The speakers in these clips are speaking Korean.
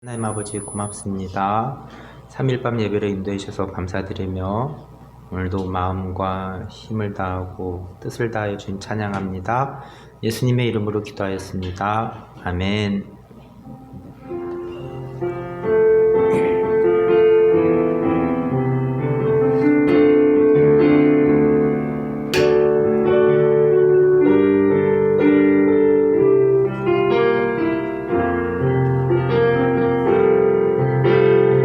하나님 아버지 고맙습니다. 3일 밤 예배를 인도해 주셔서 감사드리며 오늘도 마음과 힘을 다하고 뜻을 다하여 주님 찬양합니다. 예수님의 이름으로 기도하였습니다. 아멘.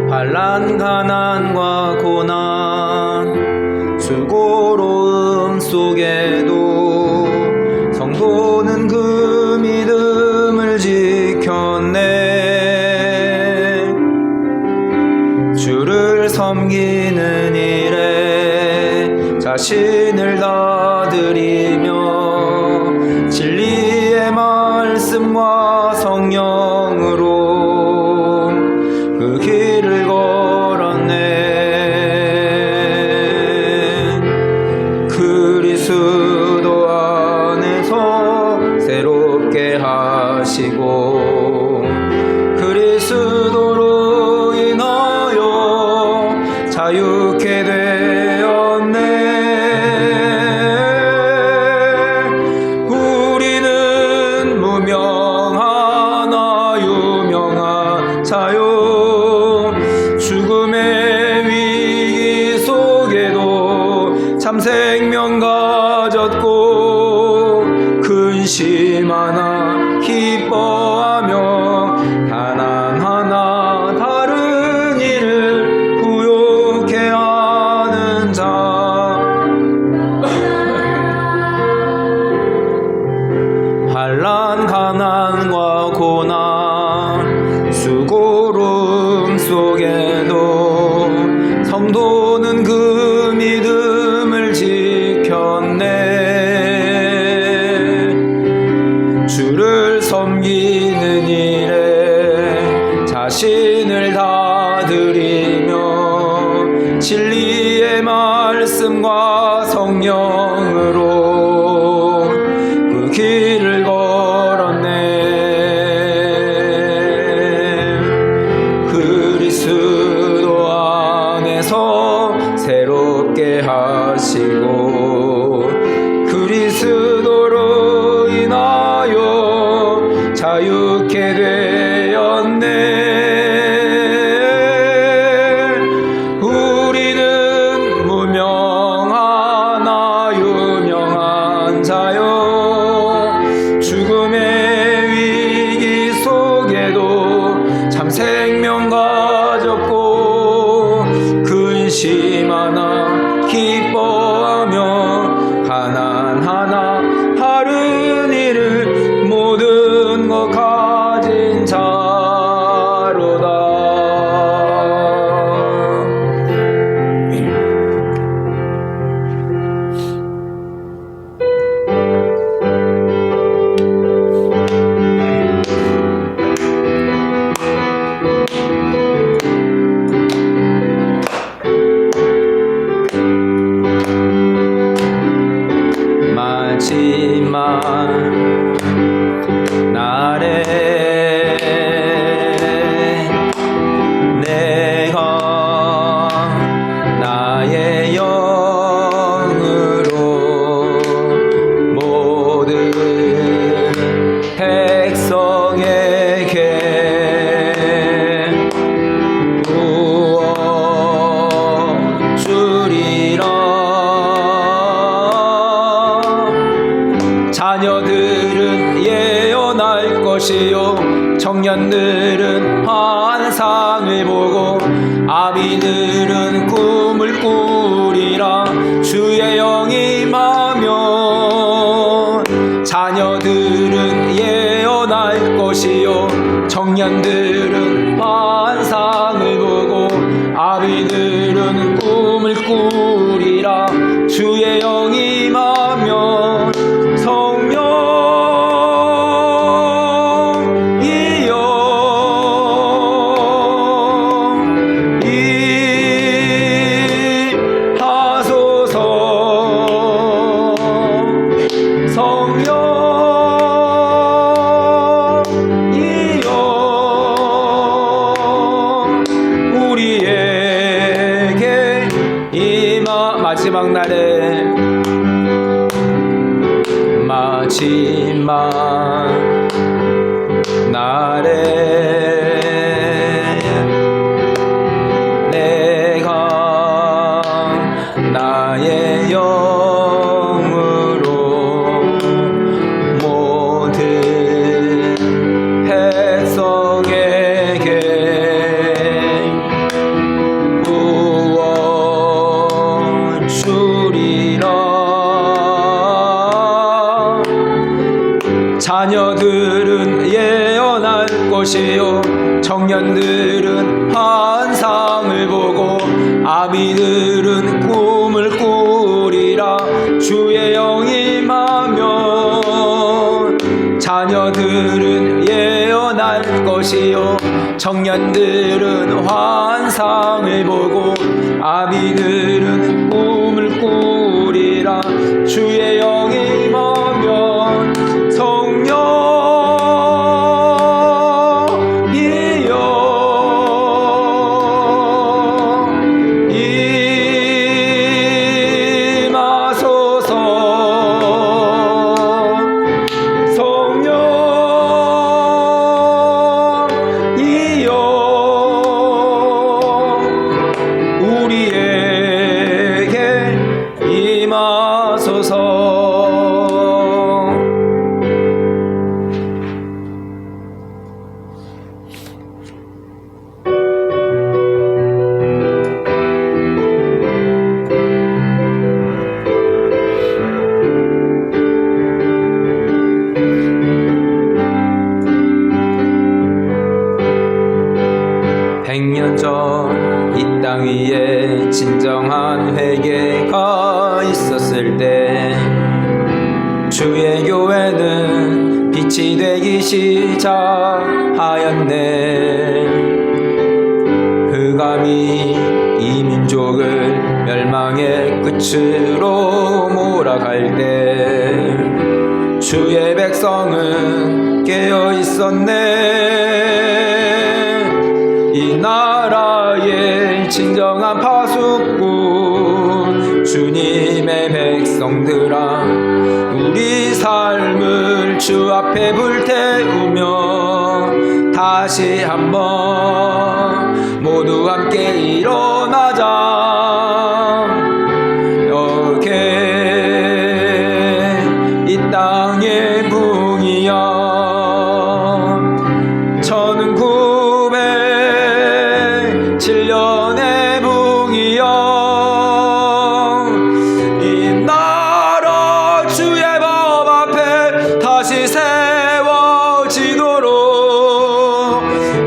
환난 가난과 고난 수고로움 속에도 성도는 그 믿음을 지켰네. 주를 섬기는 일에 자신을 다 드리며 진리의 말씀과 성령으로 그 길을 걸었네. 그리스도 안에서 새롭게 하시고 그리스도로 인하여 자유케 되었네. 우리는 무명하나 유명한 자유 죽음의 위기 속에도 참 생명 가졌고 근심하나 기뻐하며 가난하나 다른 일을 부욕해 하는 자. 환난 가난과 고난 수고로움 속에도 성도는 그 믿음을 지켰네. 주를 섬기는 일에 자신을 다 드리며 진리의 말씀과 성령으로 그 길을 걸었네. 그리스도 안에서 새롭게 하시고 그리스도로 인하여 자유케 되었네. 우리는 무명하나 유명한 자요 죽음의 위기 속에도 참 생명 가졌고 근심하나 기뻐하며 가난하나 다른 일을 모든 것 가진 자로다. 마지막 날에 내가 나의 영으로 모든 백성에게 부어주리라. 자녀들은 예언할 것이요 청년들은 환상을 보고 아비들은 꿈을 꾸리라. 주의 영이 임하면 자녀들은 예언할 것이요 청년들은 환상을 보고 아비들은 꿈을 꾸리라. 주의 영이 임하면 성령이여 임하소서. 성령이여 마지막 날에 내가 나의 영으로 모든 백성에게 부어주리라. 자녀들은 예언할 것이요 청년들은 환상을 보고 아비들은 꿈을 꾸리라. 주의 영이 임하면 자녀들은 예언할 것이요 청년들은 환상을 보고 아비들은 꿈을 꾸리라. 주의 영이 임하면 이 땅 위에 진정한 회개가 있었을 때 주의 교회는 빛이 되기 시작하였네. 흑암이 이 민족을 멸망의 끝으로 몰아갈 때 주의 백성은 깨어 있었네. 이 나라의 진정한 파수꾼 주님의 백성들아, 우리 삶을 주 앞에 불태우며 다시 한번 모두 함께 일어나자. 여기 이 땅의 붕이야. 1907년의 붕이여, 이 나라 주의 법 앞에 다시 세워지도록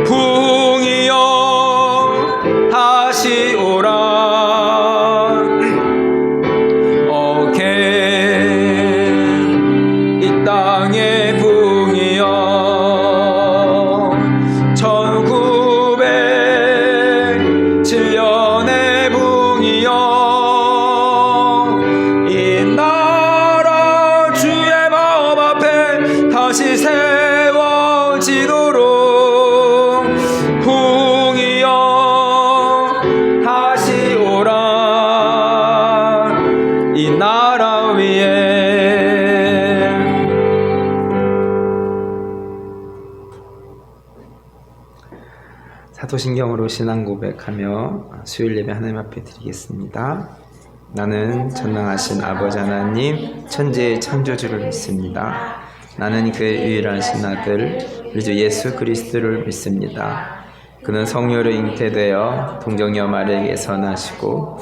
붕이여 다시 오라. 오케이 이 땅의 붕이여, 1907년의 붕이여, 이 나라 주의 법 앞에 다시 세워지도록 붕이여 다시 오라. 이 나라 위에 사도신경으로 신앙 고백하며 수요일 예배 하나님 앞에 드리겠습니다. 나는 전능하신 아버지 하나님 천지의 창조주를 믿습니다. 나는 그의 유일하신 아들 우리 주 예수 그리스도를 믿습니다. 그는 성령으로 잉태되어 동정녀 마리아에게서 나시고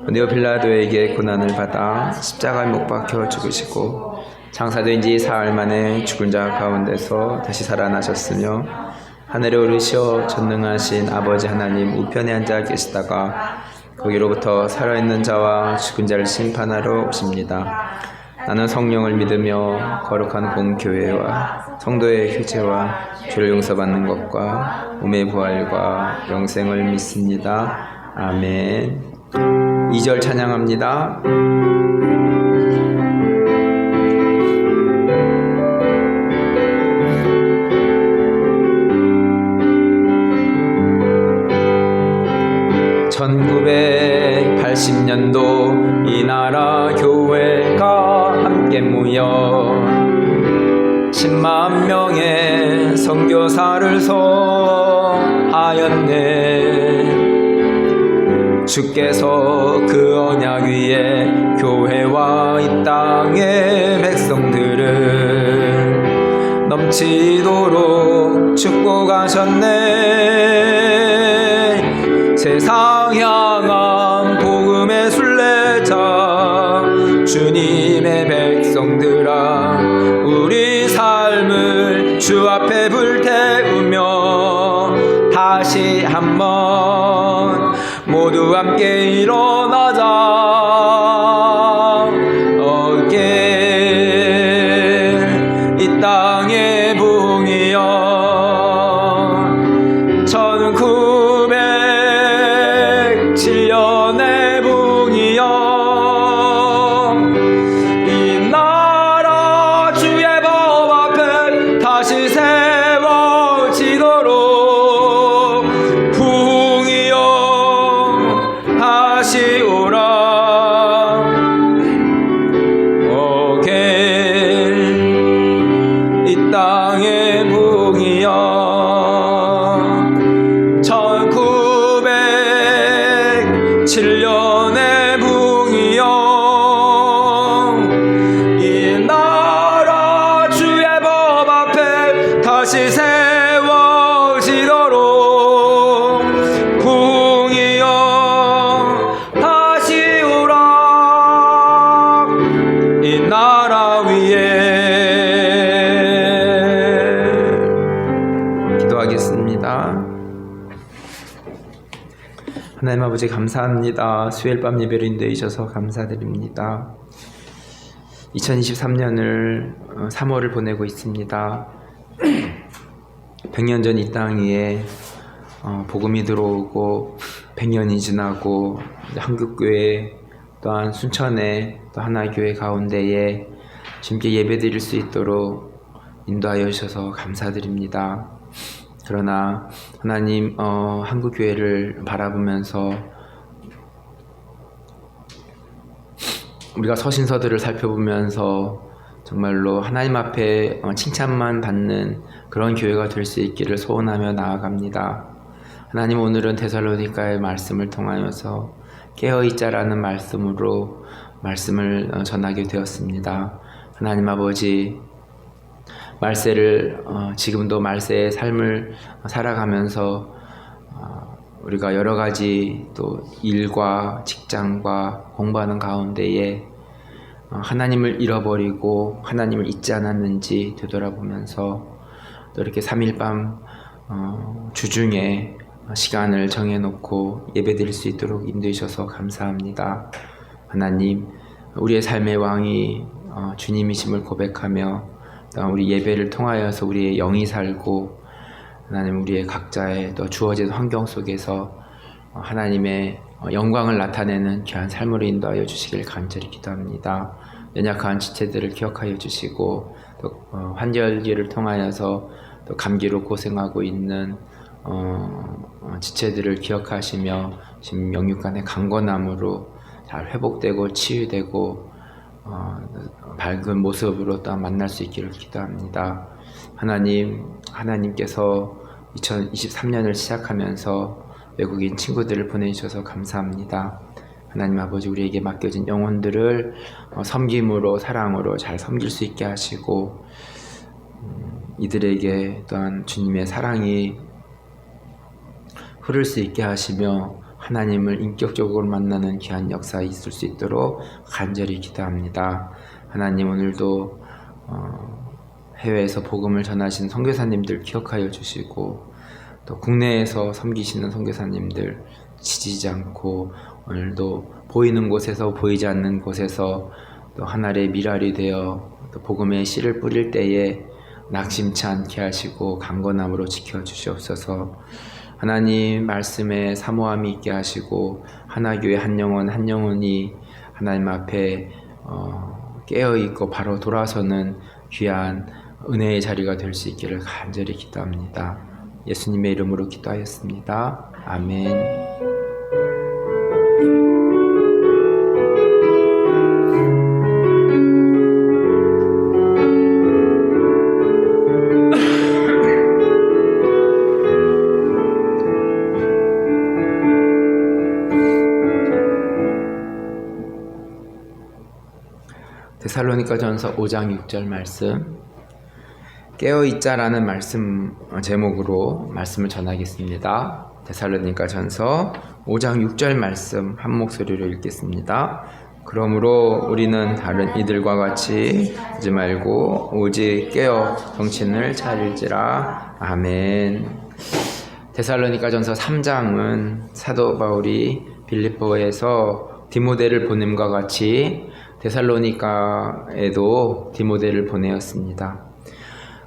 본디오 빌라도에게 고난을 받아 십자가에 못 박혀 죽으시고 장사된 지 사흘 만에 죽은 자 가운데서 다시 살아나셨으며 하늘에 오르시어 전능하신 아버지 하나님 우편에 앉아 계시다가 거기로부터 살아있는 자와 죽은 자를 심판하러 오십니다. 나는 성령을 믿으며 거룩한 공교회와 성도의 휴재와 죄를 용서받는 것과 몸의 부활과 영생을 믿습니다. 아멘. 2절 찬양합니다. 1980년도 이 나라 교회가 함께 모여 10만 명의 선교사를 소하였네. 주께서 그 언약 위에 교회와 이 땅의 백성들을 넘치도록 축복하셨네. 세상 향한 복음의 순례자 주님의 백성들아, 우리 삶을 주 앞에 불태우며 다시 한번 모두 함께 일어나자. 이 땅의 붕이여 1907년의 붕이여 이 나라 주의 법 앞에 다시 세워지도록 붕이여 다시 오라. 이 땅의 붕이여 1907년의 붕이여 이 나라 주의 법 앞에 다시 세워지도록 붕이여 다시 오라. 이 나라 위에 기도하겠습니다. 하나님 아버지 감사합니다. 수요일 밤 예배를 인도해 주셔서 감사드립니다. 2023년을 3월을 보내고 있습니다. 100년 전 이 땅 위에 복음이 들어오고 100년이 지나고 한국교회 또한 순천에 또 하나교회 가운데에 주님께 예배드릴 수 있도록 인도하여 주셔서 감사드립니다. 그러나 하나님 한국교회를 바라보면서 우리가 서신서들을 살펴보면서 정말로 하나님 앞에 칭찬만 받는 그런 교회가 될 수 있기를 소원하며 나아갑니다. 하나님, 오늘은 데살로니가의 말씀을 통하여서 깨어있자라는 말씀으로 말씀을 전하게 되었습니다. 하나님 아버지, 말세를 지금도 말세의 삶을 살아가면서 우리가 여러 가지 또 일과 직장과 공부하는 가운데에 하나님을 잃어버리고 하나님을 잊지 않았는지 되돌아보면서 또 이렇게 3일 밤 주중에 시간을 정해놓고 예배드릴 수 있도록 인도해 주셔서 감사합니다. 하나님, 우리의 삶의 왕이 주님이심을 고백하며 우리 예배를 통하여서 우리의 영이 살고 하나님, 우리의 각자의 또 주어진 환경 속에서 하나님의 영광을 나타내는 귀한 삶으로 인도하여 주시길 간절히 기도합니다. 연약한 지체들을 기억하여 주시고 또 환절기를 통하여서 또 감기로 고생하고 있는 지체들을 기억하시며 지금 영육간의 강건함으로 잘 회복되고 치유되고 밝은 모습으로 또 만날 수 있기를 기도합니다. 하나님께서 2023년을 시작하면서 외국인 친구들을 보내주셔서 감사합니다. 하나님 아버지, 우리에게 맡겨진 영혼들을 섬김으로 사랑으로 잘 섬길 수 있게 하시고 이들에게 또한 주님의 사랑이 흐를 수 있게 하시며 하나님을 인격적으로 만나는 귀한 역사에 있을 수 있도록 간절히 기도합니다. 하나님, 오늘도 해외에서 복음을 전하신 선교사님들 기억하여 주시고 또 국내에서 섬기시는 선교사님들 지치지 않고 오늘도 보이는 곳에서 보이지 않는 곳에서 또 하나의 미랄이 되어 또 복음의 씨를 뿌릴 때에 낙심치 않게 하시고 강건함으로 지켜주시옵소서. 하나님 말씀에 사모함이 있게 하시고 하나교회 한 영혼 한 영혼이 하나님 앞에 깨어있고 바로 돌아서는 귀한 은혜의 자리가 될 수 있기를 간절히 기도합니다. 예수님의 이름으로 기도하였습니다. 아멘. 데살로니가전서 5장 6절 말씀, 깨어있자라는 말씀 제목으로 말씀을 전하겠습니다. 데살로니가전서 5장 6절 말씀 한 목소리로 읽겠습니다. 그러므로 우리는 다른 이들과 같이 하지 말고 오직 깨어 정신을 차릴지라. 아멘. 데살로니가전서 3장은 사도 바울이 빌립보에서 디모데를 보냄과 같이 데살로니가에도 디모데를 보내었습니다.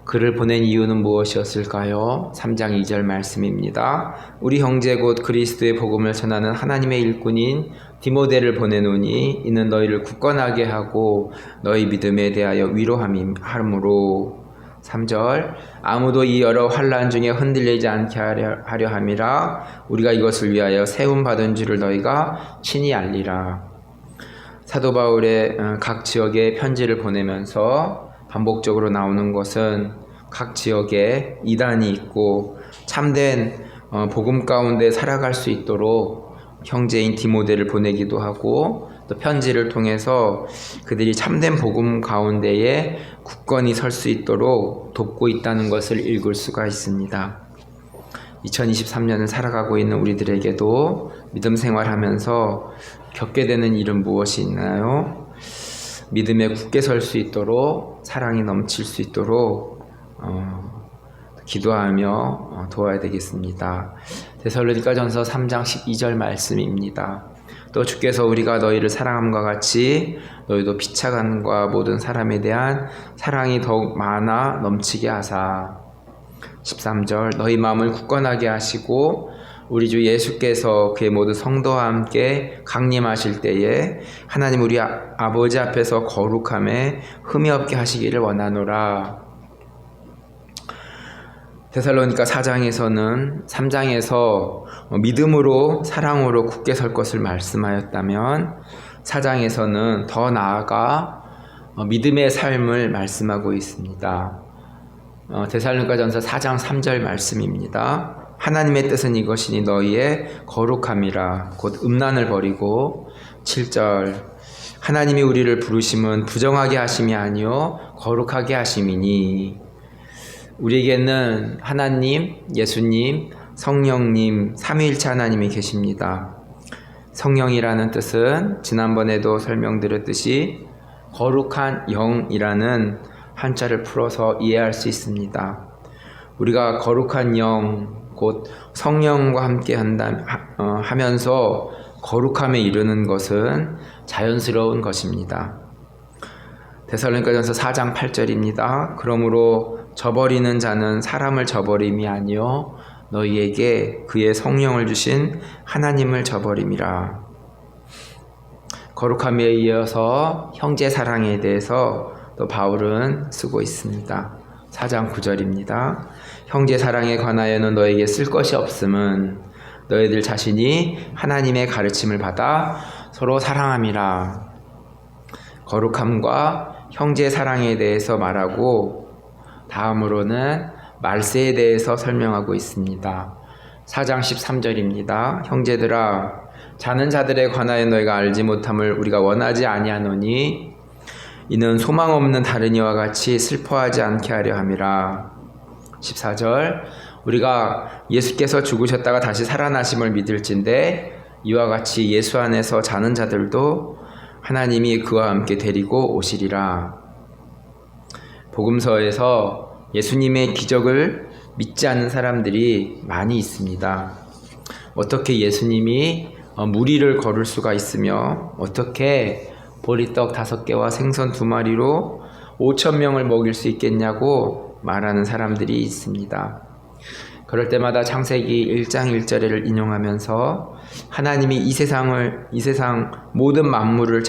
그를 보낸 이유는 무엇이었을까요? 3장 2절 말씀입니다. 우리 형제 곧 그리스도의 복음을 전하는 하나님의 일꾼인 디모데를 보내노니 이는 너희를 굳건하게 하고 너희 믿음에 대하여 위로함으로. 3절 아무도 이 여러 환난 중에 흔들리지 않게 하려 함이라. 우리가 이것을 위하여 세움받은 줄을 너희가 친히 알리라. 사도 바울의 각 지역에 편지를 보내면서 반복적으로 나오는 것은 각 지역에 이단이 있고 참된 복음 가운데 살아갈 수 있도록 형제인 디모데를 보내기도 하고, 또 편지를 통해서 그들이 참된 복음 가운데에 굳건히 설 수 있도록 돕고 있다는 것을 읽을 수가 있습니다. 2023년을 살아가고 있는 우리들에게도 믿음 생활하면서 겪게 되는 일은 무엇이 있나요? 믿음에 굳게 설 수 있도록, 사랑이 넘칠 수 있도록 기도하며 도와야 되겠습니다. 데살로니가전서 3장 12절 말씀입니다. 또 주께서 우리가 너희를 사랑함과 같이 너희도 피차간과 모든 사람에 대한 사랑이 더욱 많아 넘치게 하사. 13절 너희 마음을 굳건하게 하시고 우리 주 예수께서 그의 모든 성도와 함께 강림하실 때에 하나님 우리 아버지 앞에서 거룩함에 흠이 없게 하시기를 원하노라. 데살로니가 4장에서는 3장에서 믿음으로 사랑으로 굳게 설 것을 말씀하였다면 4장에서는 더 나아가 믿음의 삶을 말씀하고 있습니다. 데살로니가전서 4장 3절 말씀입니다. 하나님의 뜻은 이것이니 너희의 거룩함이라. 곧 음란을 버리고. 7절 하나님이 우리를 부르심은 부정하게 하심이 아니요 거룩하게 하심이니. 우리에게는 하나님, 예수님, 성령님, 삼위일체 하나님이 계십니다. 성령이라는 뜻은 지난번에도 설명드렸듯이 거룩한 영이라는 한자를 풀어서 이해할 수 있습니다. 우리가 거룩한 영, 곧 성령과 함께 하면서 거룩함에 이르는 것은 자연스러운 것입니다. 데살로니가전서 4장 8절입니다. 그러므로 저버리는 자는 사람을 저버림이 아니요 너희에게 그의 성령을 주신 하나님을 저버림이라. 거룩함에 이어서 형제 사랑에 대해서 또 바울은 쓰고 있습니다. 4장 9절입니다. 형제 사랑에 관하여는 너에게 쓸 것이 없음은 너희들 자신이 하나님의 가르침을 받아 서로 사랑함이라. 거룩함과 형제 사랑에 대해서 말하고 다음으로는 말세에 대해서 설명하고 있습니다. 4장 13절입니다. 형제들아 자는 자들에 관하여 너희가 알지 못함을 우리가 원하지 아니하노니 이는 소망 없는 다른 이와 같이 슬퍼하지 않게 하려 함이라. 14절 우리가 예수께서 죽으셨다가 다시 살아나심을 믿을진대 이와 같이 예수 안에서 자는 자들도 하나님이 그와 함께 데리고 오시리라. 복음서에서 예수님의 기적을 믿지 않는 사람들이 많이 있습니다. 어떻게 예수님이 무리를 걸을 수가 있으며 어떻게 보리떡 5개와 생선 2마리로 5,000명을 먹일 수 있겠냐고 말하는 사람들이 있습니다. 그럴 때마다 창세기 1장 1절을 인용하면서 하나님이 이 세상 모든 만물을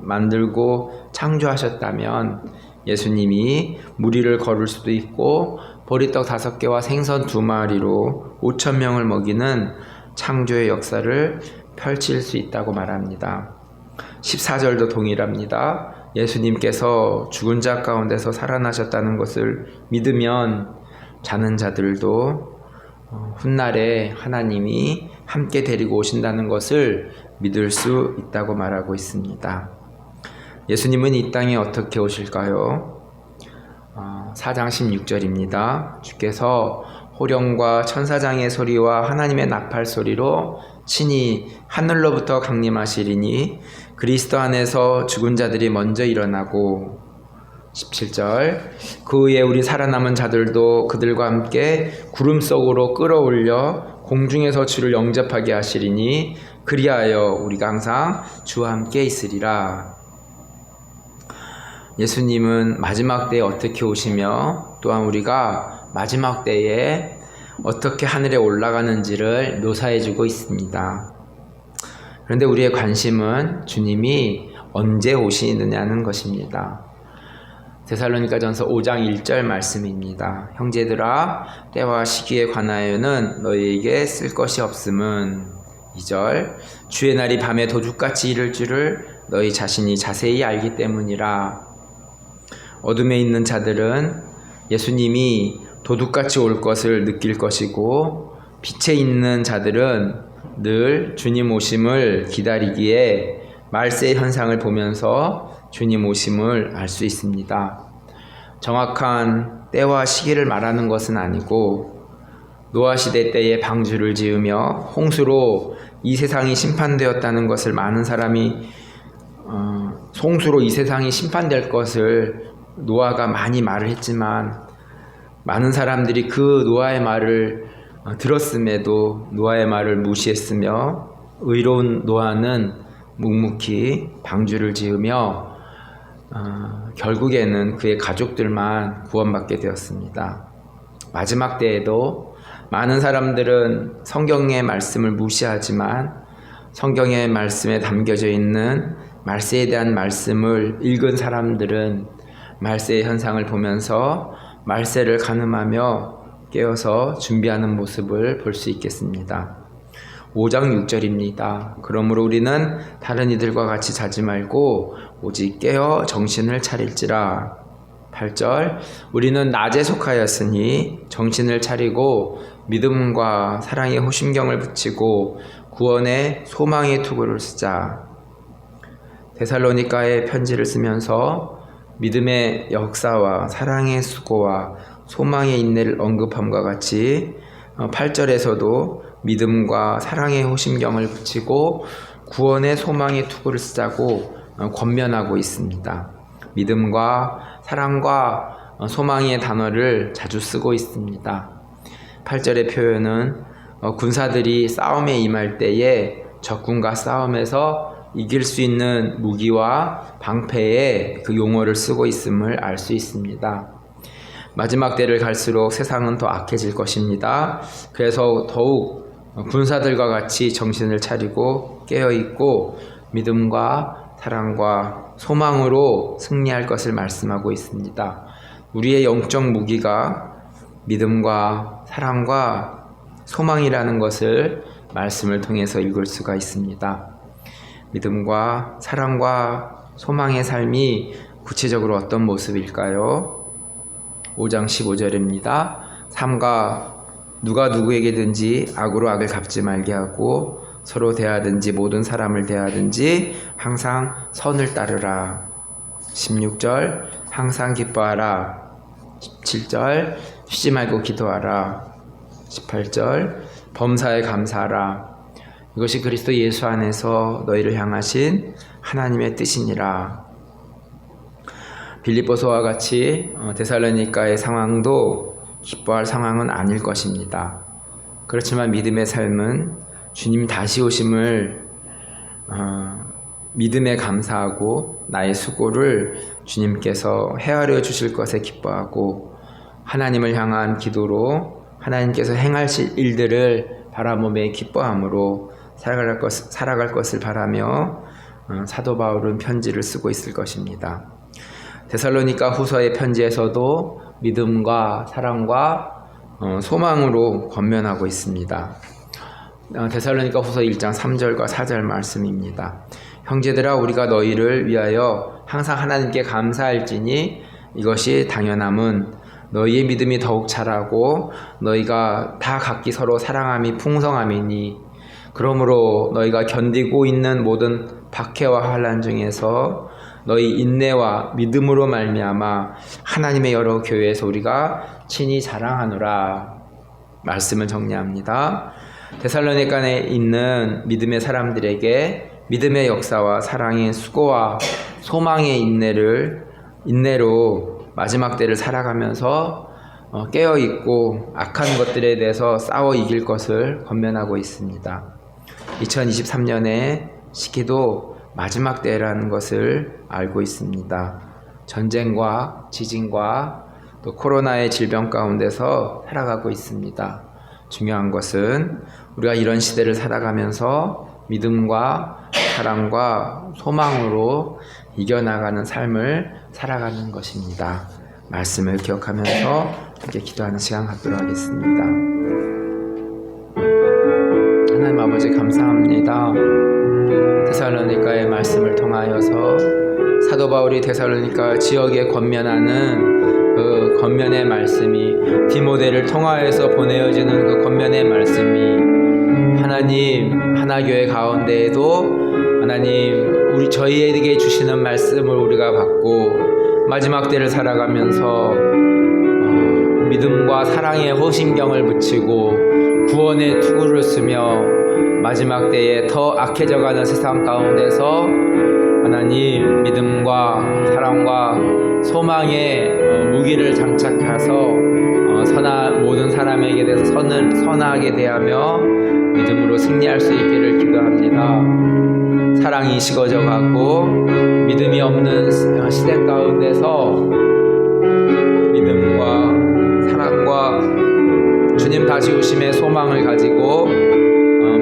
만들고 창조하셨다면 예수님이 무리를 걸을 수도 있고 보리떡 5개와 생선 2마리로 5,000명을 먹이는 창조의 역사를 펼칠 수 있다고 말합니다. 14절도 동일합니다. 예수님께서 죽은 자 가운데서 살아나셨다는 것을 믿으면 자는 자들도 훗날에 하나님이 함께 데리고 오신다는 것을 믿을 수 있다고 말하고 있습니다. 예수님은 이 땅에 어떻게 오실까요? 4장 16절입니다. 주께서 호령과 천사장의 소리와 하나님의 나팔 소리로 친히 하늘로부터 강림하시리니 그리스도 안에서 죽은 자들이 먼저 일어나고 17절 그 후에 우리 살아남은 자들도 그들과 함께 구름 속으로 끌어올려 공중에서 주를 영접하게 하시리니 그리하여 우리가 항상 주와 함께 있으리라. 예수님은 마지막 때에 어떻게 오시며 또한 우리가 마지막 때에 어떻게 하늘에 올라가는지를 묘사해주고 있습니다. 그런데 우리의 관심은 주님이 언제 오시느냐는 것입니다. 데살로니가전서 5장 1절 말씀입니다. 형제들아 때와 시기에 관하여는 너희에게 쓸 것이 없음은 2절 주의 날이 밤에 도둑같이 이를 줄을 너희 자신이 자세히 알기 때문이라. 어둠에 있는 자들은 예수님이 도둑같이 올 것을 느낄 것이고 빛에 있는 자들은 늘 주님 오심을 기다리기에 말세의 현상을 보면서 주님 오심을 알 수 있습니다. 정확한 때와 시기를 말하는 것은 아니고 노아 시대 때에 방주를 지으며 홍수로 이 세상이 심판되었다는 것을 많은 사람이 홍수로 이 세상이 심판될 것을 노아가 많이 말을 했지만 많은 사람들이 그 노아의 말을 들었음에도 노아의 말을 무시했으며 의로운 노아는 묵묵히 방주를 지으며 결국에는 그의 가족들만 구원받게 되었습니다. 마지막 때에도 많은 사람들은 성경의 말씀을 무시하지만 성경의 말씀에 담겨져 있는 말세에 대한 말씀을 읽은 사람들은 말세의 현상을 보면서 말세를 가늠하며 깨어서 준비하는 모습을 볼 수 있겠습니다. 5장 6절입니다. 그러므로 우리는 다른 이들과 같이 자지 말고 오직 깨어 정신을 차릴지라. 8절 우리는 낮에 속하였으니 정신을 차리고 믿음과 사랑의 호심경을 붙이고 구원의 소망의 투구를 쓰자. 데살로니가의 편지를 쓰면서 믿음의 역사와 사랑의 수고와 소망의 인내를 언급함과 같이 8절에서도 믿음과 사랑의 호심경을 붙이고 구원의 소망의 투구를 쓰자고 권면하고 있습니다. 믿음과 사랑과 소망의 단어를 자주 쓰고 있습니다. 8절의 표현은 군사들이 싸움에 임할 때에 적군과 싸움에서 이길 수 있는 무기와 방패의 그 용어를 쓰고 있음을 알 수 있습니다. 마지막 때를 갈수록 세상은 더 악해질 것입니다. 그래서 더욱 군사들과 같이 정신을 차리고 깨어있고 믿음과 사랑과 소망으로 승리할 것을 말씀하고 있습니다. 우리의 영적 무기가 믿음과 사랑과 소망이라는 것을 말씀을 통해서 읽을 수가 있습니다. 믿음과 사랑과 소망의 삶이 구체적으로 어떤 모습일까요? 5장 15절입니다. 삼가 누가 누구에게든지 악으로 악을 갚지 말게 하고 서로 대하든지 모든 사람을 대하든지 항상 선을 따르라. 16절 항상 기뻐하라. 17절 쉬지 말고 기도하라. 18절 범사에 감사하라. 이것이 그리스도 예수 안에서 너희를 향하신 하나님의 뜻이니라. 빌립보서와 같이 데살로니가의 상황도 기뻐할 상황은 아닐 것입니다. 그렇지만 믿음의 삶은 주님 다시 오심을 믿음에 감사하고 나의 수고를 주님께서 헤아려 주실 것에 기뻐하고 하나님을 향한 기도로 하나님께서 행하실 일들을 바라보며 기뻐함으로 살아갈 것을 바라며 사도 바울은 편지를 쓰고 있을 것입니다. 데살로니가 후서의 편지에서도 믿음과 사랑과 소망으로 권면하고 있습니다. 데살로니가 후서 1장 3절과 4절 말씀입니다. 형제들아 우리가 너희를 위하여 항상 하나님께 감사할지니 이것이 당연함은 너희의 믿음이 더욱 자라고 너희가 다 각기 서로 사랑함이 풍성함이니 그러므로 너희가 견디고 있는 모든 박해와 환난 중에서 너희 인내와 믿음으로 말미암아 하나님의 여러 교회에서 우리가 친히 자랑하노라. 말씀을 정리합니다. 데살로니가에 있는 믿음의 사람들에게 믿음의 역사와 사랑의 수고와 소망의 인내로 마지막 때를 살아가면서 깨어있고 악한 것들에 대해서 싸워 이길 것을 권면하고 있습니다. 2023년의 시기도 마지막 때라는 것을 알고 있습니다. 전쟁과 지진과 또 코로나의 질병 가운데서 살아가고 있습니다. 중요한 것은 우리가 이런 시대를 살아가면서 믿음과 사랑과 소망으로 이겨나가는 삶을 살아가는 것입니다. 말씀을 기억하면서 함께 기도하는 시간 갖도록 하겠습니다. 하나님 아버지 감사합니다. 데살로니가의 말씀을 통하여서 사도 바울이 데살로니가 지역에 권면하는 그 권면의 말씀이 디모데를 통하여서 보내어지는 그 권면의 말씀이 하나님 하나교회 가운데에도 하나님 저희에게 주시는 말씀을 우리가 받고 마지막 때를 살아가면서 믿음과 사랑의 호신경을 붙이고 구원의 투구를 쓰며 마지막 때에 더 악해져가는 세상 가운데서 하나님 믿음과 사랑과 소망의 무기를 장착해서 모든 사람에게 대해서 선하게 대하며 믿음으로 승리할 수 있기를 기도합니다. 사랑이 식어져 가고 믿음이 없는 시대 가운데서 믿음과 사랑과 주님 다시 오심의 소망을 가지고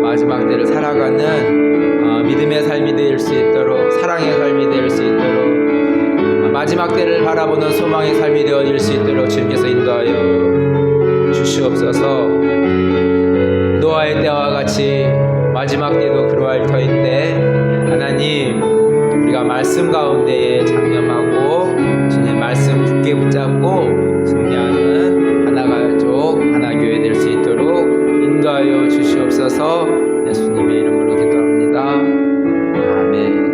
마지막 때를 살아가는 믿음의 삶이 될 수 있도록 사랑의 삶이 될 수 있도록 마지막 때를 바라보는 소망의 삶이 되어질 수 있도록 주님께서 인도하여 주시옵소서. 노아의 때와 같이 마지막 때도 그러할 터인데 하나님 우리가 말씀 가운데에 장념하고 주님 말씀 굳게 붙잡고 승리하는 하나가족 하나교회 될 수 있도록 인도하여 주시옵소서. 예수님의 이름으로 기도합니다. 아멘.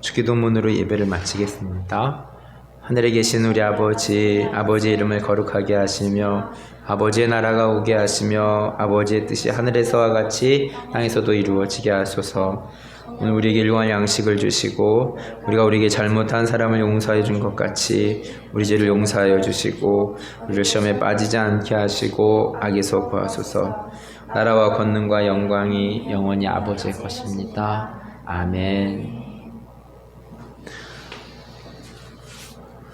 주기도문으로 예배를 마치겠습니다. 하늘에 계신 우리 아버지의 이름을 거룩하게 하시며 아버지의 나라가 오게 하시며 아버지의 뜻이 하늘에서와 같이 땅에서도 이루어지게 하소서. 오늘 우리에게 일용할 양식을 주시고 우리가 우리에게 잘못한 사람을 용서해 준 것 같이 우리 죄를 용서하여 주시고 우리를 시험에 빠지지 않게 하시고 악에서 구하소서. 나라와 권능과 영광이 영원히 아버지의 것입니다. 아멘.